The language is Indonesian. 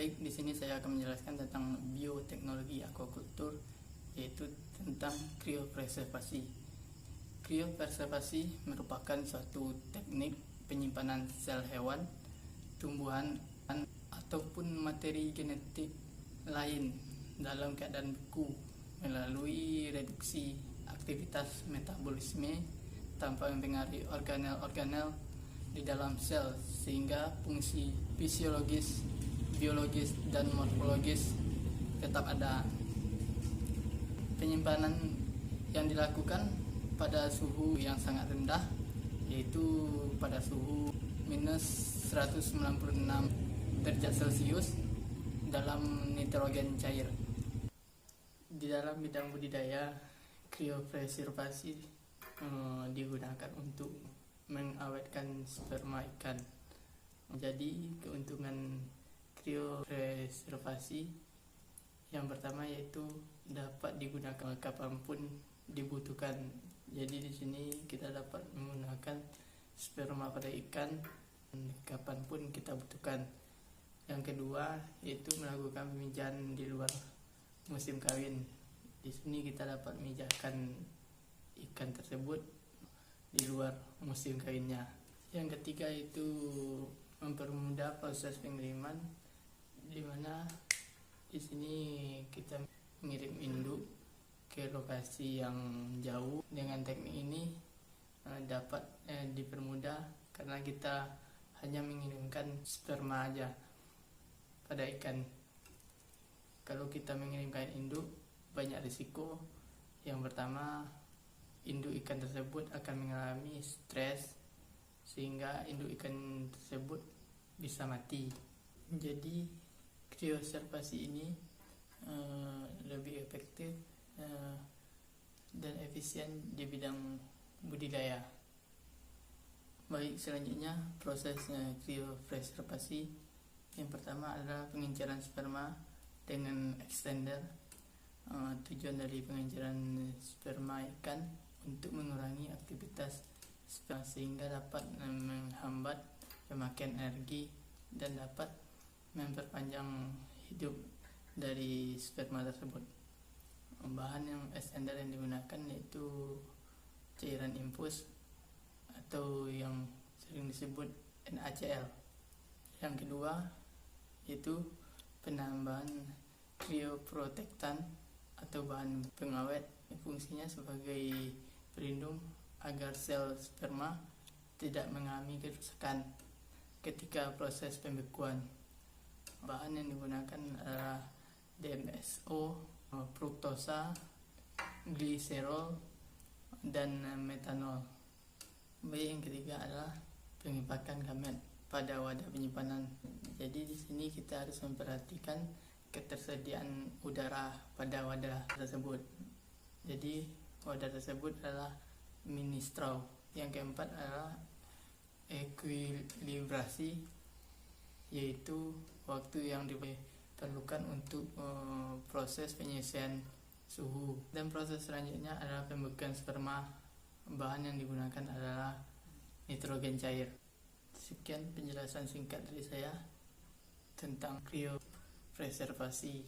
Baik, di sini saya akan menjelaskan tentang bioteknologi aquaculture, yaitu tentang kriopreservasi. Kriopreservasi merupakan suatu teknik penyimpanan sel hewan, tumbuhan, ataupun materi genetik lain dalam keadaan beku melalui reduksi aktivitas metabolisme tanpa mempengaruhi organel-organel di dalam sel, sehingga fungsi fisiologis, biologis, dan morfologis tetap ada. Penyimpanan yang dilakukan pada suhu yang sangat rendah, yaitu pada suhu minus 196 derajat Celcius dalam nitrogen cair. Di dalam bidang budidaya, kriopreservasi digunakan untuk mengawetkan sperma ikan. Jadi keuntungan kriopreservasi yang pertama yaitu dapat digunakan kapanpun dibutuhkan. Jadi di sini kita dapat menggunakan sperma pada ikan kapanpun kita butuhkan. Yang kedua yaitu melakukan pemijahan di luar musim kawin. Di sini kita dapat memijahkan ikan tersebut di luar musim kawinnya. Yang ketiga itu mempermudah proses pengiriman, di mana di sini kita mengirim induk ke lokasi yang jauh. Dengan teknik ini dapat dipermudah karena kita hanya mengirimkan sperma aja pada ikan. Kalau kita mengirimkan induk, banyak risiko. Yang pertama, induk ikan tersebut akan mengalami stres sehingga induk ikan tersebut bisa mati. Jadi kriopreservasi ini lebih efektif dan efisien di bidang budidaya. Baik, selanjutnya proses kriopreservasi. Yang pertama adalah pengenceran sperma dengan extender. Tujuan dari pengenceran sperma ikan untuk mengurangi aktivitas sperma sehingga dapat menghambat pemakaian energi dan dapat memperpanjang hidup dari sperma tersebut. Bahan yang extender yang digunakan yaitu cairan infus atau yang sering disebut NaCl. Yang kedua yaitu penambahan krioprotektan atau bahan pengawet. Fungsinya sebagai pelindung agar sel sperma tidak mengalami kerusakan ketika proses pembekuan. Bahan yang digunakan adalah DMSO, fruktosa, gliserol, dan metanol. Baik, yang ketiga adalah pengimpakan gamet pada wadah penyimpanan. Jadi di sini kita harus memperhatikan ketersediaan udara pada wadah tersebut. Jadi wadah tersebut adalah mini straw. Yang keempat adalah ekuilibrasi, yaitu waktu yang diperlukan untuk proses penyesuaian suhu. Dan proses selanjutnya adalah pembekuan sperma. Bahan yang digunakan adalah nitrogen cair. Sekian penjelasan singkat dari saya tentang kriopreservasi.